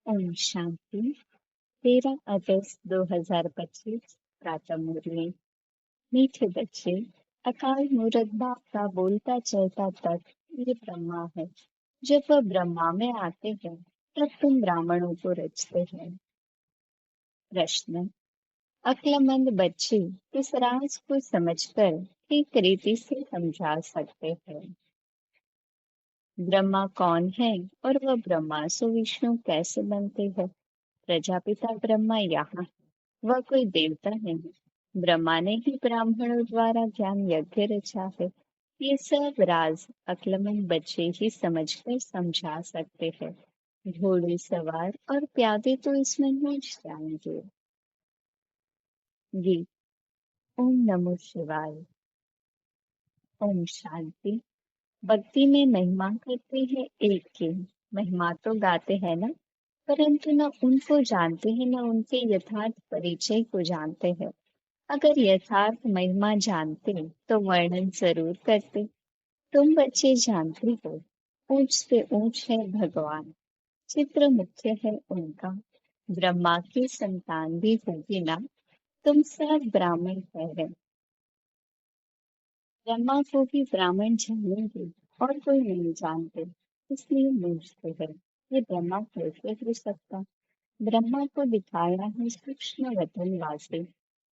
ओम शांति। 13 अगस्त 2025 प्रातः मुरली। मीठे बच्चे, अकाल मूर्त बाप का बोलता चलता तत्व ये ब्रह्मा है। जब वह ब्रह्मा में आते हैं तब तुम ब्राह्मणों को रचते हैं। प्रश्न। अक्लमंद बच्चे किस राज को समझकर ठीक रीति से समझा सकते हैं? ब्रह्मा कौन है और वह ब्रह्मा सो विष्णु कैसे बनते हैं? प्रजापिता ब्रह्मा यहाँ, वह कोई देवता नहीं। ब्रह्मा ने ही ब्राह्मणों द्वारा ज्ञान यज्ञ रचा है। ये सब राज अक्लमंद बच्चे ही समझकर समझा सकते हैं। घोड़े सवार और प्यादे तो इसमें नहीं जाएंगे। गीत। ओम नमो शिवाय। ओम शांति। भक्ति में महिमा करते हैं एक की। महिमा तो गाते हैं ना, परंतु न उनको जानते हैं न उनके यथार्थ परिचय को जानते हैं। अगर यथार्थ महिमा जानते तो वर्णन जरूर करते। तुम बच्चे जानते हो, ऊंच से ऊंच है भगवान, चित्र मुख्य है उनका। ब्रह्मा की संतान भी होगी ना, तुम सब ब्राह्मण ठहरे। ब्रह्मा को भी ब्राह्मण जानेंगे और कोई नहीं जानते, इसलिए पूछते हैं ये ब्रह्मा कैसे हो सकता। ब्रह्मा को दिखाया है सूक्ष्म वतन वासी।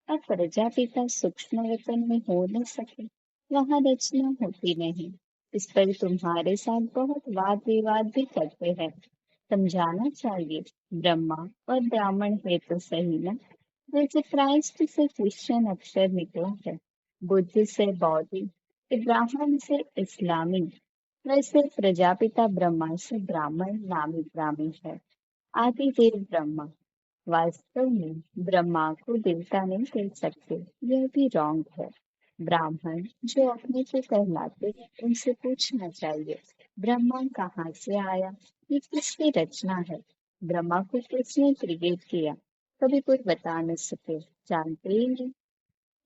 अब प्रजापिता सूक्ष्म वतन में हो न सके, वहां रचना होती नहीं। इस पर तुम्हारे साथ बहुत वाद विवाद भी करते हैं। समझाना चाहिए, ब्रह्मा और ब्राह्मण है तो सही ना। जैसे क्राइस्ट से क्रिश्चियन अक्षर निकला है, बुद्ध से बौद्ध, इब्राहिम से इस्लामी, वैसे प्रजापिता ब्रह्मा से ब्राह्मण नामी ब्राह्मी है। आदिदेव ब्रह्मा। वास्तव में ब्रह्मा को देवता नहीं कह सकते, यह भी रॉन्ग है। ब्राह्मण जो अपने को कहलाते हैं उनसे पूछना चाहिए, ब्रह्मा कहाँ से आया, ये किसकी रचना है, ब्रह्मा को किसने क्रिएट किया। कभी कोई बता न सके, जानते ही नहीं।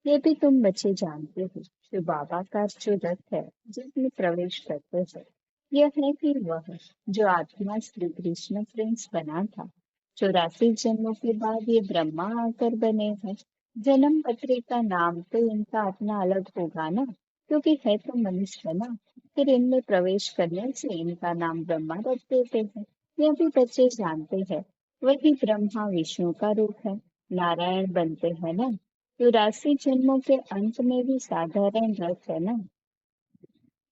ये भी तुम बच्चे जानते हो, जो बाबा का जो रथ है जिसमें प्रवेश करते हैं, यह है कि वह जो आत्मा श्री कृष्ण प्रिंस बना था। 84 जन्मों के बाद ये ब्रह्मा आकर बने हैं। जन्म पत्री का नाम तो इनका अपना अलग होगा ना, क्योंकि है तो मनुष्य ना। फिर इनमें प्रवेश करने से इनका नाम ब्रह्मा रख देते हैं। यह भी बच्चे जानते हैं। वही ब्रह्मा विष्णु का रूप है, नारायण बनते हैं ना। 84 जन्मों के अंत में भी साधारण रथ है ना।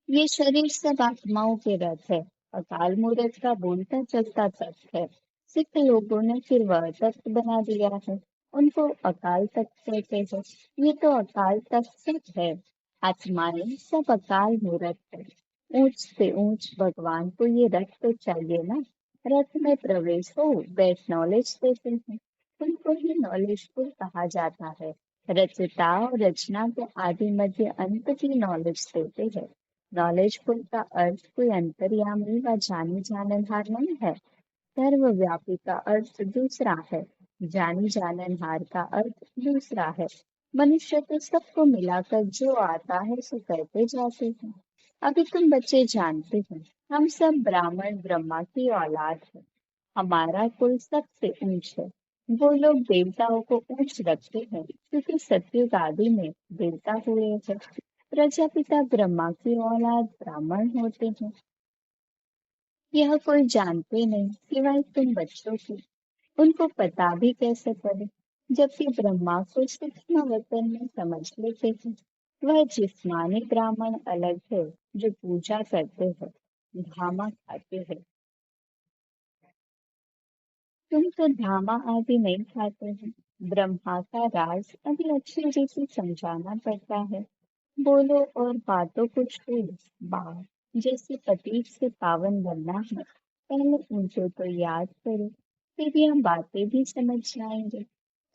ये शरीर सब आत्माओं के रथ है। अकाल मूर्त का बोलता चलता तत्व है। सिख लोगों ने फिर वह तत्व बना दिया है, उनको अकाल तत्व कहते हैं। ये तो अकाल तत्व सब है। आत्माएं सब अकाल मूर्त है। ऊंच से ऊंच भगवान को ये रथ तो चाहिए ना। रथ में प्रवेश हो, बैठ नॉलेज देते हैं। उनको ही नॉलेजफुल कहा जाता है। रचता और रचना के आदि मध्य अंत की नॉलेज देते हैं। नॉलेजफुल का अर्थ कोई अंतर्यामी व जानी जाननहार नहीं है। सर्वव्यापी का अर्थ दूसरा है। जानी जाननहार का अर्थ दूसरा है। मनुष्य तो सबको मिलाकर जो आता है सो कहते जाते हैं। अभी तुम बच्चे जानते हो, हम सब ब्राह्मण ब्रह्मा की औलाद है। हमारा कुल सबसे ऊंच है। वो लोग देवताओं को ऊंच रखते हैं क्योंकि सतयुग आदि में देवता हुए हैं। प्रजापिता ब्रह्मा की औलाद ब्राह्मण होते हैं। यह कोई जानते नहीं सिवाय तुम बच्चों के। उनको पता भी कैसे पड़े, जबकि ब्रह्मा को सूक्ष्म वतन में समझ लेते हैं। वह जिस्मानी ब्राह्मण अलग है, जो पूजा करते हैं, धामा खाते हैं। तुम तो धामा आदि नहीं खाते हैं। ब्रह्मा का राज अभी अच्छी रीति समझाना पड़ता है। बोलो और बातों को छोड़ो। बात जैसे पति से पावन बनना है, पहले उनको तो याद करो, फिर यह बातें भी समझ जाएंगे।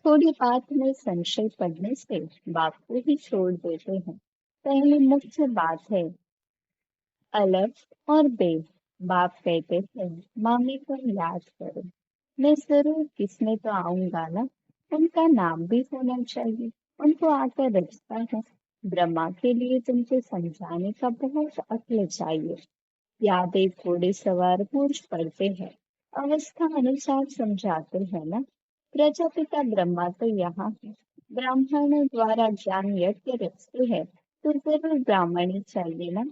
थोड़ी बात में संशय पड़ने से बाप को ही छोड़ देते हैं। पहले मुख्य बात है अलफ और बे। बाप कहते हैं मामी को याद करो। मैं जरूर किसमें तो आऊंगा ना, उनका नाम भी होना चाहिए। उनको आकर रचता है। ब्रह्मा के लिए तुमको समझाने का बहुत अक्ल चाहिए। यादें घोड़े सवार मूर्ख पढ़ते हैं। अवस्था अनुसार समझाते हैं ना। प्रजापिता ब्रह्मा तो यहाँ है, ब्राह्मणों द्वारा ज्ञान यज्ञ रचते हैं, तो जरूर ब्राह्मण ही चाहिए ना।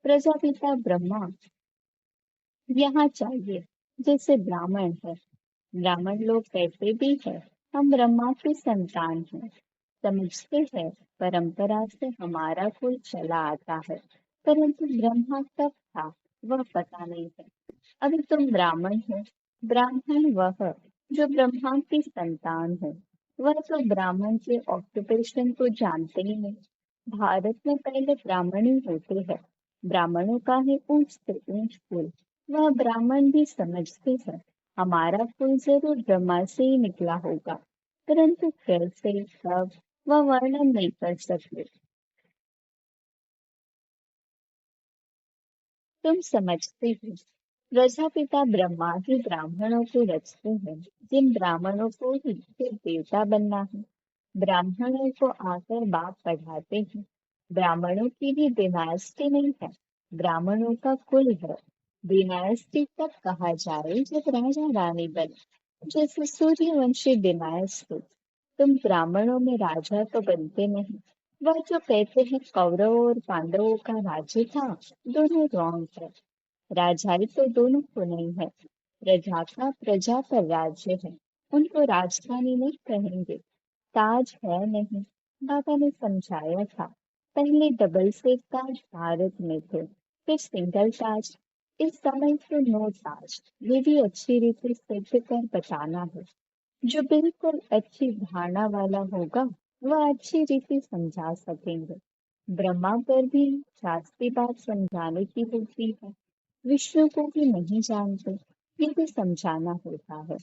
प्रजापिता ब्रह्मा यहाँ चाहिए, जैसे ब्राह्मण है। ब्राह्मण लोग कहते भी है हम ब्रह्मा की संतान हैं, समझते हैं परंपरा से हमारा कुल चला आता है, परंतु ब्रह्मा कब था वह पता नहीं है। अभी तुम ब्राह्मण हो, ब्राह्मण वह जो ब्रह्मा की संतान है, वह तो ब्राह्मण के ऑक्यूपेशन को जानते ही नहीं। भारत में पहले ब्राह्मण ही होते हैं, ब्राह्मणों का है ऊंच से ऊंच कुल। वह ब्राह्मण भी समझते हैं हमारा कुल जरूर ब्रह्मा से ही निकला होगा, परंतु कैसे कब वह वर्णन नहीं कर सकते। तुम समझते हो, प्रजापिता ब्रह्मा ही ब्राह्मणों को रचते हैं, जिन ब्राह्मणों को ही फिर देवता बनना है। ब्राह्मणों को आकर बाप पढ़ाते हैं। ब्राह्मणों की भी डिनास्टी नहीं है, ब्राह्मणों का कुल है। डिनास्टी तब कहा जाए जब राजा रानी बने, जैसे सूर्यवंशी डिनास्टी। तुम ब्राह्मणों में राजा तो बनते नहीं। वह जो कहते हैं कौरवों और पांडवों का राज्य था, दोनों रॉन्ग है। राजाई तो दोनों को नहीं है। प्रजा का प्रजा पर राज्य है, उनको राजधानी नहीं कहेंगे। ताज है नहीं, बाबा ने समझाया था। पहले डबल सेट ताज भारत में थे, फिर सिंगल ताज। इस समय तो नो ताज, ये भी अच्छी रीति सिद्ध कर बताना है। जो बिल्कुल अच्छी धारणा वाला होगा, वह अच्छी रीति समझा सकेंगे। ब्रह्मा पर भी शास्त्रीय बात समझाने की होती है। विष्णु को भी नहीं जानते, ये भी समझाना होता है।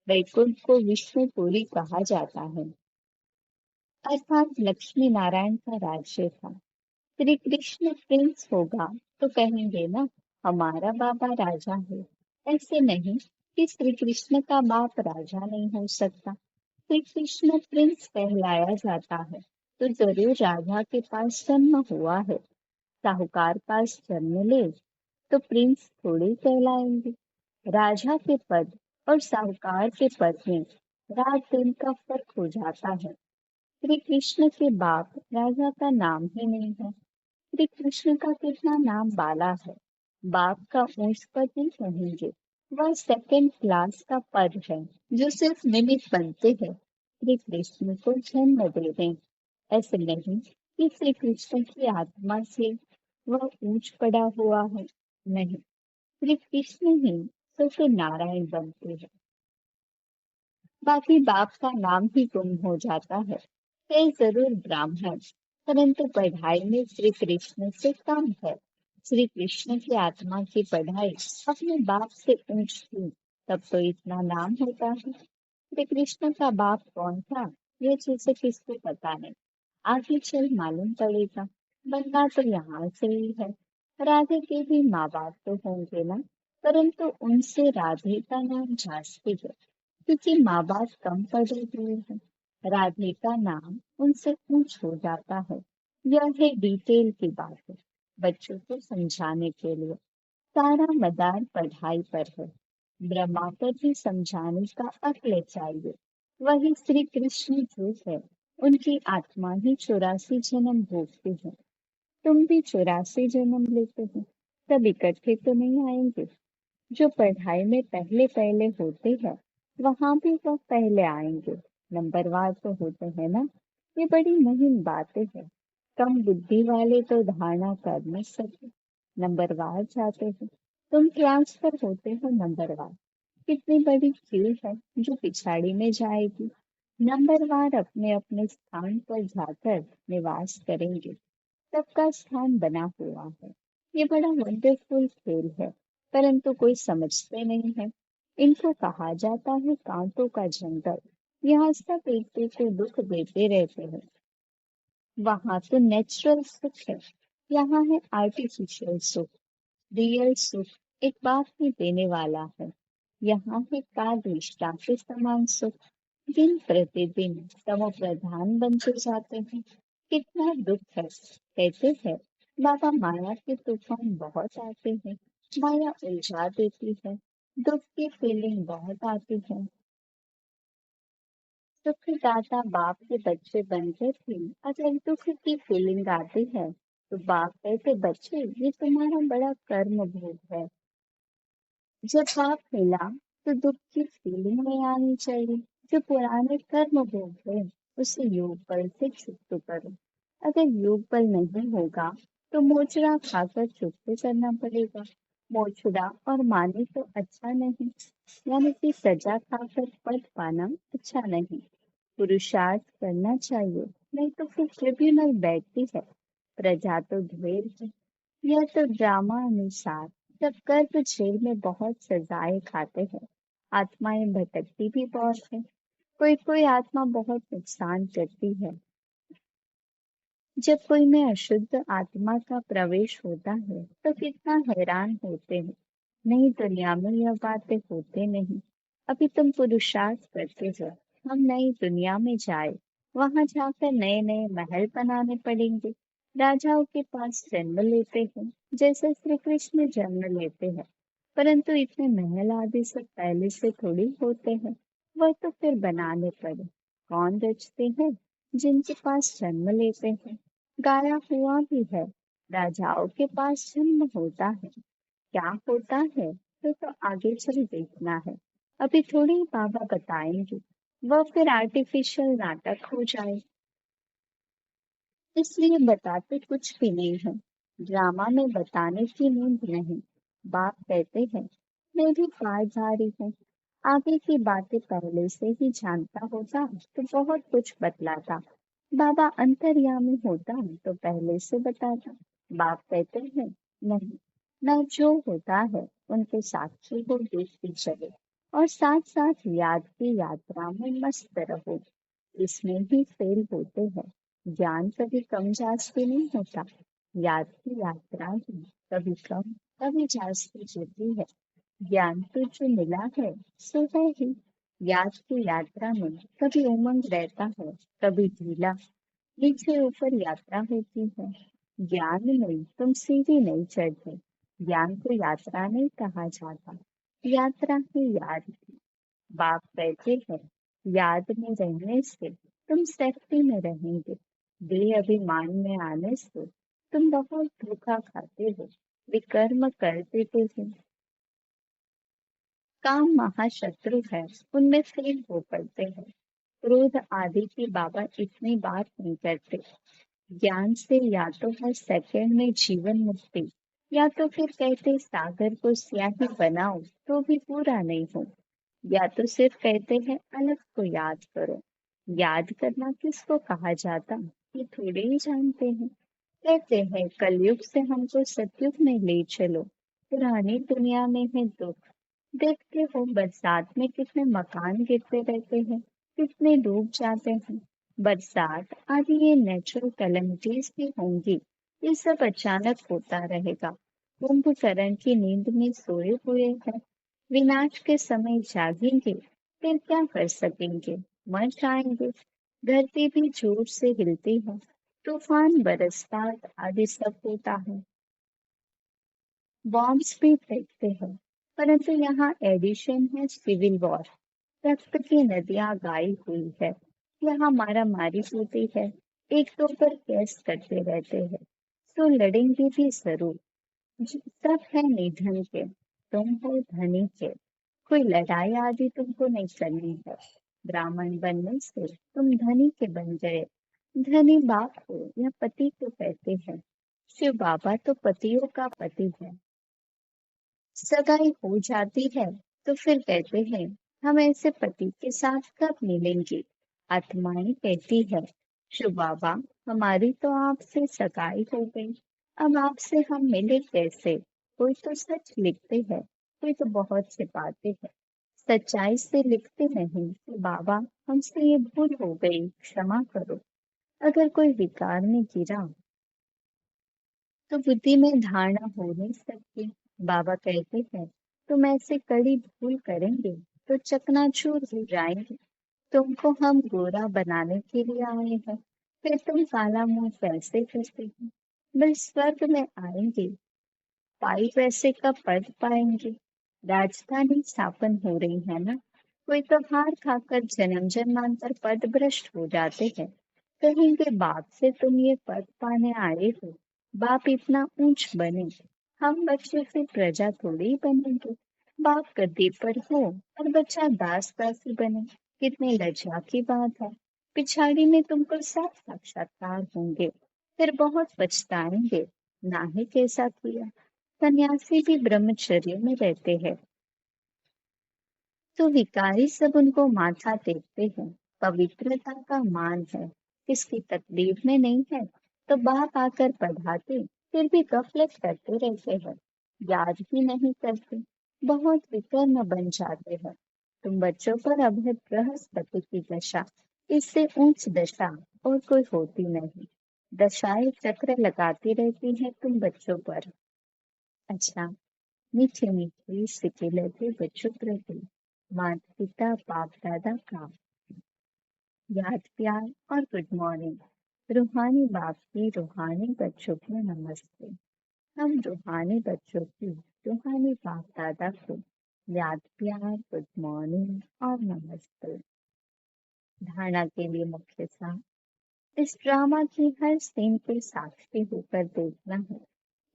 वैकुंठ को विष्णुपुरी कहा जाता है, अर्थात लक्ष्मी नारायण का राज्य था। श्री कृष्ण प्रिंस होगा तो कहेंगे ना हमारा बाबा राजा है। ऐसे नहीं कि श्री कृष्ण का बाप राजा नहीं हो सकता। श्री कृष्ण प्रिंस कहलाया जाता है, तो जरूर राजा के पास जन्म हुआ है। साहूकार पास जन्म ले तो प्रिंस थोड़ी कहलाएंगे। राजा के पद और साहूकार के पद में रात दिन का फर्क हो जाता है। श्री कृष्ण के बाप राजा का नाम ही नहीं है। श्री कृष्ण का कितना नाम बाला है, बाप का ऊंच पद नहीं कहेंगे। वह सेकंड क्लास का पद है, जो सिर्फ निमित्त बनते हैं श्री कृष्ण को जन्म दे दें। ऐसे नहीं कि श्री कृष्ण की आत्मा से वह ऊंच पड़ा हुआ है, नहीं। श्री कृष्ण ही तो फिर नारायण बनते हैं, बाकी बाप का नाम ही गुम हो जाता है जरूर ब्राह्मण, परंतु पढ़ाई में श्री कृष्ण से कम है। श्री कृष्ण की आत्मा की पढ़ाई अपने बाप से ऊंच थी, तब तो इतना नाम होता है। श्री कृष्ण का बाप कौन था, ये चीजें किसको पता नहीं। आगे चल मालूम पड़ेगा। बनना तो यहाँ से ही है। राधे के भी माँ बाप तो होंगे ना, परंतु उनसे राधे का नाम जास्ती है, क्योंकि माँ बाप कम पढ़े हुए हैं। राधे का नाम उनसे ऊंच हो जाता है। यह है डिटेल की बात है, बच्चों को समझाने के लिए। सारा मदार पढ़ाई पर है, ब्रह्मा पर भी समझाने का अक्ल चाहिए। वही श्री कृष्ण जो है, उनकी आत्मा ही 84 जन्म भोगती है। तुम भी 84 जन्म लेते हो, सब इकट्ठे तो नहीं आएंगे। जो पढ़ाई में पहले पहले होते हैं, वहां भी वह पहले आएंगे। नंबरवार तो होते हैं ना, ये बड़ी मुहिम बातें हैं। कम बुद्धि वाले तो धारणा कर नहीं सकते, नंबरवार जाते हैं। तुम ट्रांसफर होते हो नंबरवार, कितनी बड़ी चीज है जो पिछाड़ी में जाएगी। नंबरवार अपने अपने स्थान पर जाकर निवास करेंगे, सबका स्थान बना हुआ है। ये बड़ा वंडरफुल खेल है, परंतु कोई समझते नहीं है। इनको कहा जाता है कांटों का जंगल। यहाँ सब एक दूसरे को दुख देते रहते हैं। वहां तो नेचुरल सुख है, यहाँ है आर्टिफिशियल सुख। रियल सुख एक बात ही देने वाला है। यहाँ है काल के समान सुख। दिन प्रतिदिन तमो प्रधान बनते जाते हैं। कितना दुख है, कहते हैं बाबा माया के तूफान बहुत आते हैं, माया उलझा देती है। दुख की फीलिंग बहुत आती है। सुखदाता बाप के बच्चे बनते थे। अगर दुख की फीलिंग आती है तो बाप कहते बच्चे ये तुम्हारा बड़ा कर्म भोग है। जब बाप मिला तो दुख की फीलिंग नहीं आनी चाहिए। जो पुराने कर्म भोग है उसे योग बल से छुट्टी करो। अगर योग बल नहीं होगा तो मोचड़ा खाकर चुप करना पड़ेगा। मोचड़ा और माने तो अच्छा नहीं, यानी कि सजा खाकर पद पाना अच्छा नहीं। पुरुषार्थ करना चाहिए, नहीं तो फिर ट्रिब्यूनल बैठती है। प्रजा तो ढेर है। यह तो ड्रामा अनुसार सब कर्म जेल में बहुत सजाएं खाते हैं। आत्माएं भटकती भी बहुत है। कोई कोई आत्मा बहुत नुकसान करती है। जब कोई में अशुद्ध आत्मा का प्रवेश होता है तो कितना हैरान होते हैं। नहीं, दुनिया में यह बातें होते नहीं। अभी तुम पुरुषार्थ करते हो, हम नई दुनिया में जाए। वहां जाकर नए नए महल बनाने पड़ेंगे। राजाओं के पास जन्म लेते हैं, जैसे श्री कृष्ण जन्म लेते हैं। परंतु इतने महल आदि सब पहले से थोड़ी होते हैं। वह तो फिर बनाने पड़े। कौन रचते हैं? जिनके पास जन्म लेते हैं। गाया हुआ भी है, राजाओं के पास जन्म होता है। क्या होता है तो आगे चल देखना है। अभी थोड़ी बाबा बताएंगे, वह फिर आर्टिफिशियल नाटक हो जाए। इसलिए बताते कुछ भी नहीं है। ड्रामा में बताने की नींद नहीं। बाप कहते हैं मैं भी पाठधारी हूँ। आगे की बातें पहले से ही जानता होता तो बहुत कुछ बतलाता। बाबा अंतर्यामी होता तो पहले से बताता। बाप कहते हैं नहीं, न जो होता है उनके साक्षी को देखते चले और साथ साथ याद की यात्रा में मस्त रहो। इसमें ही फेल होते हैं। ज्ञान कभी कम जास्ती नहीं होता। याद की यात्रा ही कभी कम कभी जास्ती होती है। ज्ञान तो जो मिला है सो है ही। याद की यात्रा में कभी उमंग रहता है, कभी ढीला। नीचे ऊपर यात्रा होती है। ज्ञान में तुम सीढ़ी नहीं चढ़ते। ज्ञान को यात्रा नहीं कहा जाता, यात्रा है याद की। बाप कहते हैं याद में रहने से तुम सेफ्टी में रहेंगे। अभिमान में आने से तुम बहुत धोखा खाते हो। विकर्म कर देते हो। काम महाशत्रु है, उनमें फेल हो पड़ते हैं। क्रोध आदि की बाबा इतनी बात नहीं करते। ज्ञान से या तो है सेकंड में जीवन मुक्ति, या तो फिर कहते सागर को स्याही बनाओ तो भी पूरा नहीं हो। या तो सिर्फ कहते हैं अलग को याद करो। याद करना किसको कहा जाता ये थोड़े ही जानते हैं। कहते हैं कलयुग से हमको सतयुग में ले चलो। पुरानी दुनिया में है दुख। देखते हो बरसात में कितने मकान गिरते रहते हैं, कितने डूब जाते हैं। बरसात आदि ये नेचुरल कैलेमिटीज भी होंगी। ये सब अचानक होता रहेगा। कुंभकर्ण की नींद में सोए हुए हैं। विनाश के समय जागेंगे फिर क्या कर सकेंगे? मर जाएंगे। धरती भी जोर से हिलती है। तूफान बरसात आदि सब होता है। बॉम्ब्स भी फेंकते हैं। परंतु यहाँ एडिशन है सिविल वॉर। रक्त की नदियां गाई हुई है। यहाँ मारा मारी होती है। एक दो पर केस करते रहते हैं। तो लड़ेंगे भी जरूर। सब है निधन के, तुम हो धनी के। कोई लड़ाई आदि तुमको नहीं करनी है। ब्राह्मण बनने से तुम धनी के बन गए। धनी बाप को या पति को कहते हैं। शिव बाबा तो पतियों का पति है। सगाई हो जाती है तो फिर कहते हैं हम ऐसे पति के साथ कब मिलेंगे। आत्माएं कहती है शिव बाबा हमारी तो आपसे सगाई हो गई, अब आपसे हम मिले कैसे। कोई तो सच लिखते हैं, कोई तो बहुत छिपाते हैं। सच्चाई से लिखते नहीं तो बाबा हमसे ये भूल हो गई, क्षमा करो। अगर कोई विकार में गिरा तो बुद्धि में धारणा हो नहीं सकती। बाबा कहते हैं तुम ऐसे कड़ी भूल करेंगे तो चकनाचूर हो जाएंगे। तुमको हम गोरा बनाने के लिए आए हैं, फिर तुम काला मुंह कैसे करते हो। बस स्वर्ग में आएंगे, पाई पैसे का पद पाएंगे। राजधानी स्थापन हो रही है ना, कोई तो हार खाकर जन्म जन्मांतर पद भ्रष्ट हो जाते हैं। कहेंगे बाप से तुम ये पद पाने आए हो, बाप इतना ऊंच बने, हम बच्चे से प्रजा थोड़ी बनेंगे। बाप गद्दी पर हो और बच्चा दास दासी बने, कितनी लज्जा की बात है। पिछाड़ी में तुमको सब साक्षात्कार होंगे, फिर बहुत पछताएंगे, ना ही कैसा किया। सन्यासी भी ब्रह्मचर्य में रहते हैं, तो विकारी सब उनको माथा टेकते हैं। पवित्रता का मान है, किसकी तकलीफ में नहीं है, तो बाप आकर पढ़ाते, फिर भी गफलत करते रहते हैं, याद भी नहीं करते, बहुत विकर्म बन जाते हैं। तुम बच्चों पर अब है बृहस्पति की दशा, इससे ऊंच दशा और कोई होती नहीं। दशाएं चक्र लगाती रहती है तुम बच्चों पर। अच्छा, मीठे मीठे सिके लगे बच्चों प्रति माता पिता बाप दादा का याद प्यार और गुड मॉर्निंग। रूहानी बाप की रूहानी बच्चों को नमस्ते। हम रूहानी बच्चों की रूहानी बाप दादा को याद प्यार गुड मॉर्निंग और नमस्ते। धारणा के लिए मुख्य सार, इस ड्रामा की हर सीन के साक्षी होकर देखना है,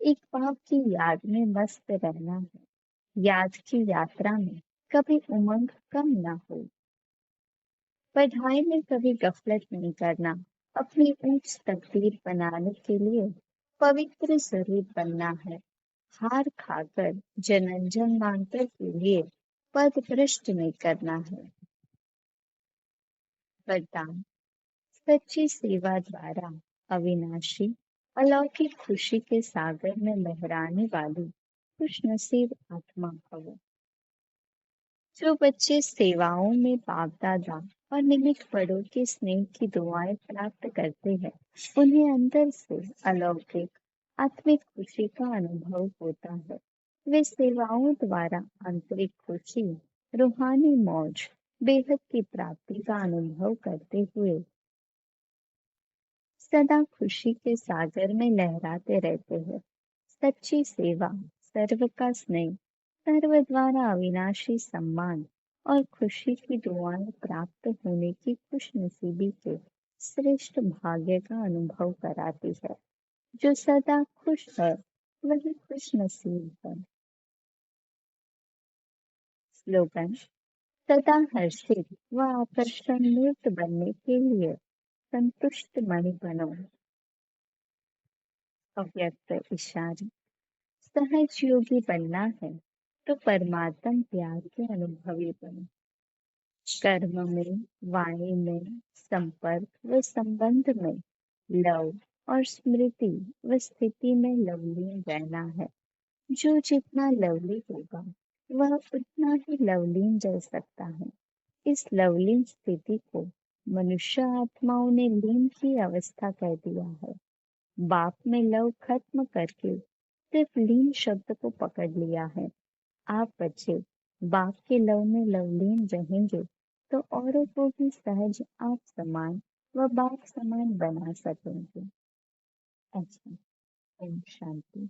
एक बाप की याद में मस्त रहना है, याद की यात्रा में कभी उमंग कम ना हो, पढ़ाई में कभी गफलत नहीं करना, अपनी ऊंच तकदीर बनाने के लिए पवित्र जरूर बनना है, हार खाकर जनन जन्मांतर के लिए पद भ्रष्ट नहीं करना है। वरदान, सच्ची सेवा द्वारा अविनाशी अलौकिक खुशी के सागर में लहराने वाली खुशनसीब आत्मा भवो। जो बच्चे सेवाओं में बाप दादा और निमित्त बड़ों के स्नेह की दुआएं प्राप्त करते हैं, उन्हें अंदर से अलौकिक आत्मिक खुशी का अनुभव होता है। वे सेवाओं द्वारा आंतरिक खुशी, रूहानी मौज, बेहद की प्राप्ति का अनुभव करते हुए सदा खुशी के सागर में लहराते रहते हैं। सच्ची सेवा, सर्व का स्नेह, सर्व द्वारा अविनाशी सम्मान और खुशी की दुआएं प्राप्त होने की खुशनसीबी के श्रेष्ठ भाग्य का अनुभव कराती है। जो सदा खुश है वही खुश नसीब है। स्लोगन, सदा हर्षित व आकर्षण मूर्त बनने के लिए संतुष्ट मणि बनो। अव्यक्त इशारे, सहज योगी बनना है तो परमात्म प्यार के अनुभवी बनो। कर्म में, वाणी में, संपर्क व संबंध में, लव और स्मृति व स्थिति में लवलीन रहना है। जो जितना लवली होगा वह उतना ही लवलीन रह सकता है। इस लवलीन स्थिति को मनुष्य आत्माओं ने लीन की अवस्था कह दिया है। बाप में लव खत्म करके सिर्फ लीन शब्द को पकड़ लिया है। आप बच्चे बाप के लव में लवलीन रहेंगे तो औरों को भी सहज आप समान व बाप समान बना सकेंगे। अच्छा, ओम शांति।